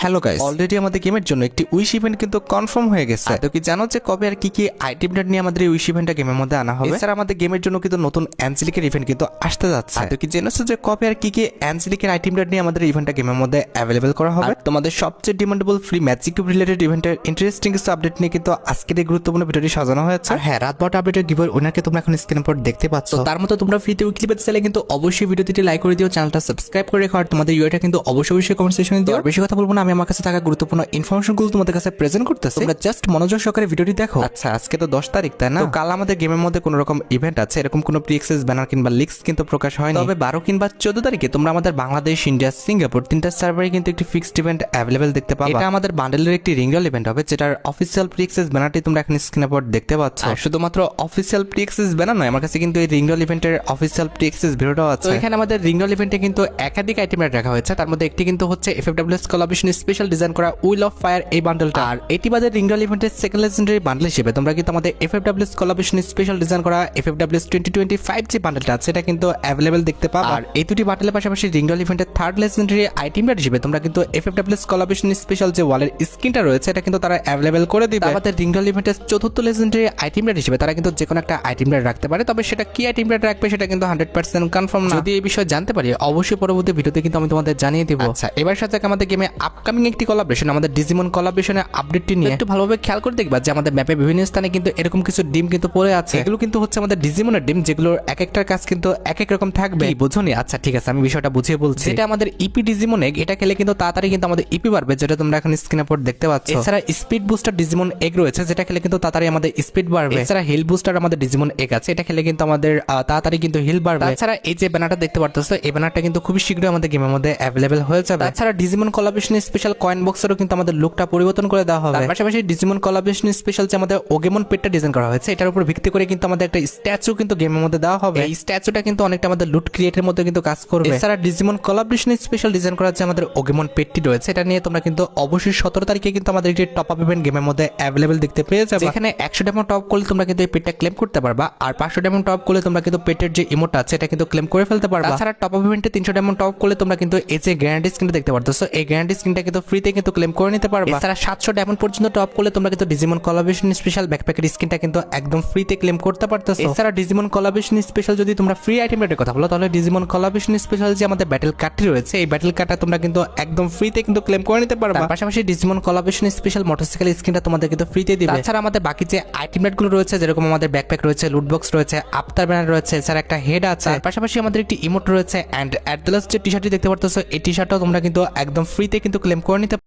Hello guys, already আমাদের গেমের জন্য একটি উইশ ইভেন্ট কিন্তু কনফার্ম হয়ে গেছে। তো কি জানো যে কবে আর কি কি আইটেম নিয়ে আমাদের এই উইশ ইভেন্টটা গেমের মধ্যে আনা হবে? এছাড়া আমাদের গেমের জন্য কিন্তু নতুন অ্যাঞ্জেলিকের ইভেন্ট কিন্তু আসতে যাচ্ছে। তো কি জেনেছো যে কবে আর কি কি অ্যাঞ্জেলিকের আইটেম নিয়ে আমাদের ইভেন্টটা গেমের মধ্যে অ্যাভেলেবল করা হবে? তোমাদের সবচেয়ে demandable free magic cube related ইভেন্টের ইন্টারেস্টিং কিছু আপডেট নিয়ে কিন্তু আজকের এই গুরুত্বপূর্ণ ভিডিওটি সাজানো হয়েছে। আর হ্যাঁ, রাত 12টা আপডেটের গিভওয়ে উইনারকে তোমরা এখন স্ক্রিনের উপর দেখতে পাচ্ছ। তার মতো তোমরা ফ্রিতে উইকলি পেতে চাইলে কিন্তু অবশ্যই ভিডিওটি লাইক করে দিও, চ্যানেলটা সাবস্ক্রাইব করে রেখো, আর তোমাদের ইউআইটা কিন্তু অবশ্যই কমেন্ট সেকশনে দিও। বেশি কথা বলবো না, আমি আমার কাছে থাকা গুরুত্বপূর্ণ ইনফরমেশনগুলো তোমাদের কাছে প্রেজেন্ট করতেছি, তোমরা জাস্ট মনোযোগ সহকারে ভিডিওটি দেখো। আচ্ছা, আজকে তো 10 তারিখ, তাই না? তো কাল আমাদের গেমের মধ্যে কোনো রকম ইভেন্ট আছে, এরকম কোনো প্রি অ্যাক্সেস ব্যানার কিংবা লিক্স কিন্তু প্রকাশ হয়নি। তবে 12 কিংবা 14 তারিখে তোমরা আমাদের বাংলাদেশ, ইন্ডিয়া, সিঙ্গাপুর তিনটা সার্ভারে কিন্তু একটি ফিক্সড ইভেন্ট অ্যাভেলেবল দেখতে পাবে। এটা আমাদের বান্ডেলের একটি রিংরল ইভেন্ট হবে, যেটার অফিসিয়াল প্রি অ্যাক্সেস ব্যানারটি তোমরা এখন স্ক্রিনের উপর দেখতে পাচ্ছ। শুধুমাত্র অফিসিয়াল প্রি অ্যাক্সেস ব্যানার নয়, আমার কাছে কিন্তু এই রিংরল ইভেন্টের অফিসিয়াল প্রি অ্যাক্সেস ভিডিওটাও আছে। তো এখানে আমাদের রিংরল ইভেন্টে কিন্তু একাধিক আইটেম রাখা হয়েছে, তার মধ্যে একটি কিন্তু হচ্ছে এফএফডব্লিউএস কোলাবোরেশন স্পেশাল ডিজাইন করা উইল অফ ফায়ার এই বান্ডেলটা। আর এটি বাদে রিংরল ইভেন্টের সেকেন্ড লেজেন্ডারি বান্ডেল হিসেবে তোমরা কিন্তু আমাদের এফএফডব্লিউএস কোলাবোরেশন স্পেশাল ডিজাইন করা এফএফডব্লিউএস 2025 যে বান্ডেলটা আছে এটা কিন্তু অ্যাভেলেবল দেখতে পাবে। আর এই দুটি বান্ডেলের পাশাপাশি রিংরল ইভেন্টের থার্ড লেজেন্ডারি আইটেম হিসেবে তোমরা কিন্তু এফএফডব্লিউএস কোলাবোরেশন স্পেশাল যে ওয়ালের স্কিনটা রয়েছে এটা কিন্তু তারা অ্যাভেলেবল করে দিবে। আমাদের রিংরল ইভেন্টের চতুর্থ লেজেন্ডারি আইটেম হিসেবে তারা কিন্তু যে কোনো একটা আইটেম রাখতে পারে, তবে সেটা কি আইটেম রাখবে সেটা কিন্তু 100% কনফার্ম না। যদি এই বিষয়ে জানতে পারি অবশ্যই পরবর্তী ভিডিওতে কিন্তু আমি তোমাদের জানিয়ে দেব। আচ্ছা, এবার সাথে আমাদের গেমে আপকামিং একটি কোলাবোরেশন, আমাদের ডিজিমন কোলাবোরেশনের আপডেটটি নিয়ে একটু ভালোভাবে খেয়াল করে দেখবা যে আমাদের ম্যাপে বিভিন্ন স্থানে কিন্তু এরকম কিছু ডিম কিন্তু পড়ে আছে। এগুলো কিন্তু হচ্ছে আমাদের ডিজিমনের ডিম, যেগুলোর এক একটার কাজ কিন্তু এক এক রকম থাকবে। বুঝোনি? আচ্ছা ঠিক আছে, আমি বিষয়টা বুঝিয়ে বলছি। এটা আমাদের ইপি ডিজিমন এগ, এটা খেলে কিন্তু তাড়াতাড়ি কিন্তু আমাদের ইপি বাড়বে, যেটা তোমরা এখন স্ক্রিনের উপর দেখতে পাচ্ছ। এছাড়া স্পিড বুস্টার ডিজিমন এগ রয়েছে, যেটা খেলে কিন্তু তাড়াতাড়ি আমাদের স্পিড বাড়বে। এছাড়া হিল বুস্টার আমাদের ডিজিমন এগ আছে, এটা খেলে কিন্তু আমাদের তাড়াতাড়ি কিন্তু হিল বাড়বে। এছাড়া এই যে ব্যানারটা দেখতে পারতেছো, এই ব্যানারটা কিন্তু খুবই শীঘ্রই আমাদের গেমের মধ্যে অ্যাভেলেবল হয়ে যাবে। তাছাড়া ডিজিমন কোলাবোরেশন স্পেশাল কয়েন বক্সেরও কিন্তু আমাদের লুকটা পরিবর্তন করে দেওয়া হবে। পাশাপাশি ডিজিমন কোলাবোরেশন স্পেশাল যে আমাদের ওগেমন পেটটা ডিজাইন করা হয়েছে, এটার উপর ভিত্তি করে কিন্তু আমাদের একটা স্ট্যাচু কিন্তু গেমের মধ্যে দেওয়া হবে। এই স্ট্যাচুটা কিন্তু অনেকটা আমাদের লুট ক্রিয়েটের মধ্যে কিন্তু কাজ করবে। এছাড়া ডিজিমন কোলাবোরেশন স্পেশাল ডিজাইন করা যে আমাদের ওগেমন পেটটি রয়েছে, এটা নিয়ে তোমরা কিন্তু অবশ্যই 17 তারিখে কিন্তু আমাদের একটি টপ আপ ইভেন্ট গেমের মধ্যে অ্যাভেলেবল দেখতে পেয়ে যাবে। এখানে 100 ডায়মন্ড টপ করলে তোমরা কিন্তু এই পেটটা ক্লেম করতে পারবা, আর 500 ডায়মন্ড টপ করলে তোমরা কিন্তু পেটের যে ইমোটটা আছে এটা কিন্তু ক্লেম করে ফেলতে পারবা। তাছাড়া টপ আপ ইভেন্টে 300 ডায়মন্ড টপ করলে তোমরা কিন্তু এই যে গ্যারান্টি স্কিনটা দেখতে পারতেছো, এই গ্যারান্টি স্কিনটা কিন্তু ফ্রিতে কিন্তু ক্লেম করে নিতে পারবা। এছাড়া 700 ডায়মন্ড পর্যন্ত টপ করলে তোমরা কিন্তু ডিজিমন কোলাবোরেশন স্পেশাল ব্যাকপ্যাকের স্কিনটা কিন্তু একদম ফ্রিতে ক্লেম করতে পারতেছো। এছাড়া ডিজিমন কোলাবোরেশন স্পেশাল যদি তোমরা ফ্রি আইটেম রেটের কথা বলো, তাহলে ডিজিমন কোলাবোরেশন স্পেশাল যে আমাদের ব্যাটল কার্ডটি রয়েছে, এই ব্যাটল কার্ডটা তোমরা কিন্তু একদম ফ্রিতে কিন্তু ক্লেম করে নিতে পারবা। পাশাপাশি ডিজিমন কোলাবোরেশন স্পেশাল মোটরসাইকেল স্কিনটা তোমাদের কিন্তু ফ্রিতে দিবে। তাছাড়া আমাদের বাকি যে আইটেম রেটগুলো রয়েছে, যেরকম আমাদের ব্যাকপ্যাক রয়েছে, লুট বক্স রয়েছে, আফতার ব্যানার রয়েছে, এছাড়া একটা হেড আছে, পাশাপাশি আমাদের একটি ইমোট রয়েছে, এন্ড অ্যাট দ্য লাস্ট যে টি-শার্টটি দেখতে পারতেছো, এই টি-শার্টটাও তোমরা কিন্তু একদম ফ্রিতে কিন্তু ক্লেম করে নিতে